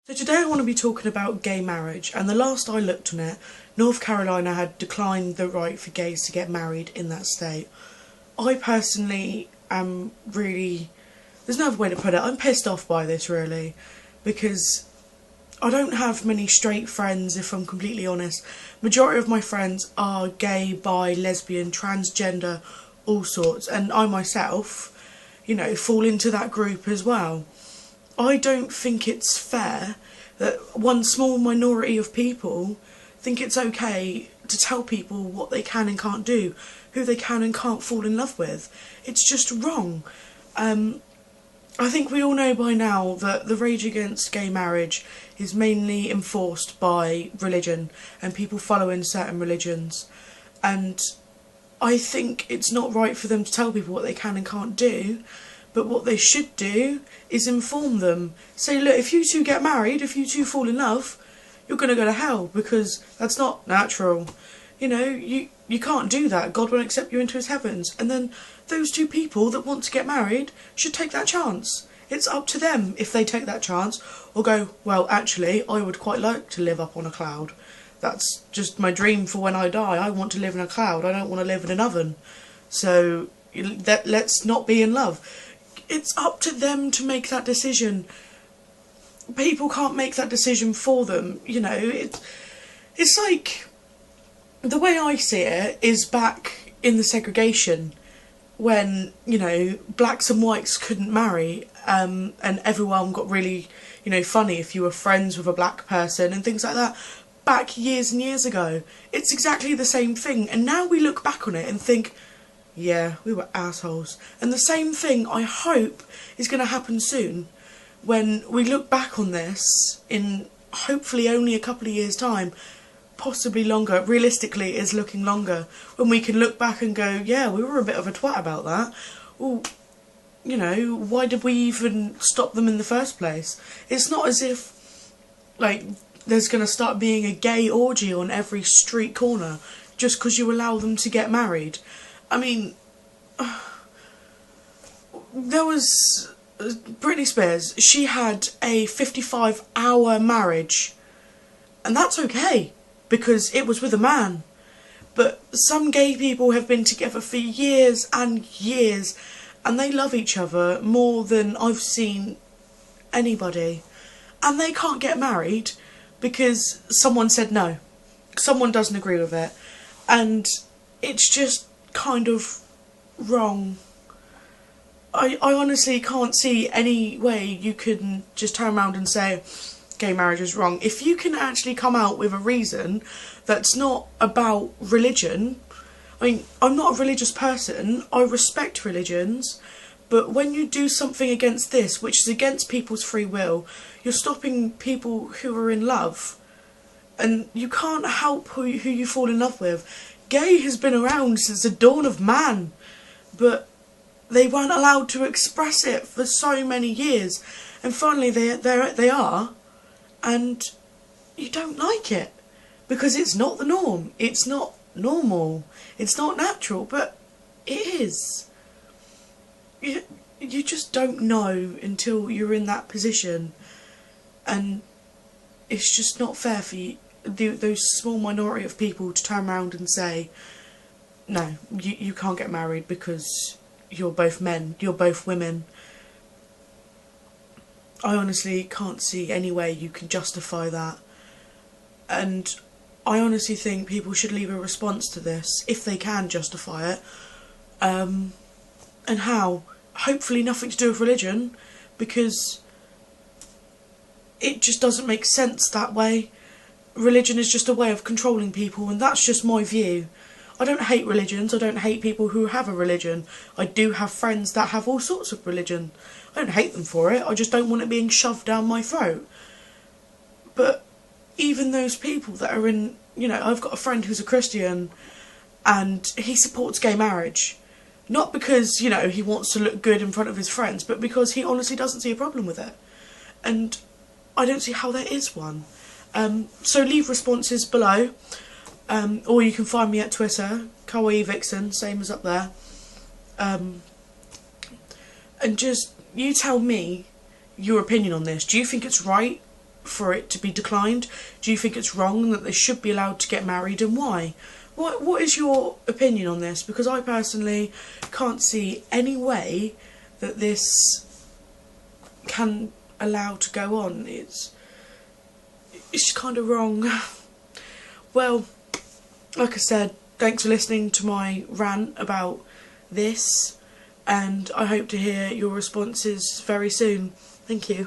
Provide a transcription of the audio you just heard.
So today I want to be talking about gay marriage, and the last I looked on it, North Carolina had declined the right for gays to get married in that state. I personally am really, there's no other way to put it, I'm pissed off by this really, because I don't have many straight friends, if I'm completely honest. Majority of my friends are gay, bi, lesbian, transgender, all sorts, and I myself, fall into that group as well. I don't think it's fair that one small minority of people think it's okay to tell people what they can and can't do, who they can and can't fall in love with. It's just wrong. I think we all know by now that the rage against gay marriage is mainly enforced by religion and people following certain religions. And I think it's not right for them to tell people what they can and can't do. But what they should do is inform them. Say, look, if you two get married, if you two fall in love, you're going to go to hell because that's not natural. You can't do that. God won't accept you into his heavens. And then those two people that want to get married should take that chance. It's up to them if they take that chance or go, well, actually, I would quite like to live up on a cloud. That's just my dream for when I die. I want to live in a cloud. I don't want to live in an oven. So let's not be in love. It's up to them to make that decision. People can't make that decision for them, It's like, the way I see it is back in the segregation when, blacks and whites couldn't marry, and everyone got really, funny if you were friends with a black person and things like that. Back years and years ago. It's exactly the same thing, and now we look back on it and think, yeah, we were assholes. And the same thing, I hope, is going to happen soon. When we look back on this, in hopefully only a couple of years' time, possibly longer, realistically is looking longer, when we can look back and go, yeah, we were a bit of a twat about that. Well, why did we even stop them in the first place? It's not as if, there's going to start being a gay orgy on every street corner just because you allow them to get married. I mean, there was Britney Spears. She had a 55-hour marriage, and that's okay because it was with a man. But some gay people have been together for years and years, and they love each other more than I've seen anybody, and they can't get married because someone said no. Someone doesn't agree with it, and it's just kind of wrong. I honestly can't see any way you can just turn around and say gay marriage is wrong. If you can actually come out with a reason that's not about religion. I mean, I'm not a religious person, I respect religions, but when you do something against this, which is against people's free will, you're stopping people who are in love, and you can't help who you fall in love with. Gay has been around since the dawn of man, but they weren't allowed to express it for so many years, and finally they are, and you don't like it, because it's not the norm, it's not normal, it's not natural, but it is. You just don't know until you're in that position, and it's just not fair for you, those small minority of people, to turn around and say, no, you can't get married because you're both men, you're both women. I honestly can't see any way you can justify that, and I honestly think people should leave a response to this, if they can justify it, and how. Hopefully nothing to do with religion, because it just doesn't make sense that way. Religion is just a way of controlling people, and that's just my view. I don't hate religions, I don't hate people who have a religion. I do have friends that have all sorts of religion. I don't hate them for it, I just don't want it being shoved down my throat. But even those people that are in, I've got a friend who's a Christian, and he supports gay marriage. Not because, he wants to look good in front of his friends, but because he honestly doesn't see a problem with it. And I don't see how there is one. So leave responses below, or you can find me at Twitter, KawaiiVixen, same as up there. And just, you tell me your opinion on this. Do you think it's right for it to be declined? Do you think it's wrong that they should be allowed to get married, and why? What is your opinion on this? Because I personally can't see any way that this can allow to go on. It's just kind of wrong. Well, like I said, thanks for listening to my rant about this, and I hope to hear your responses very soon. Thank you.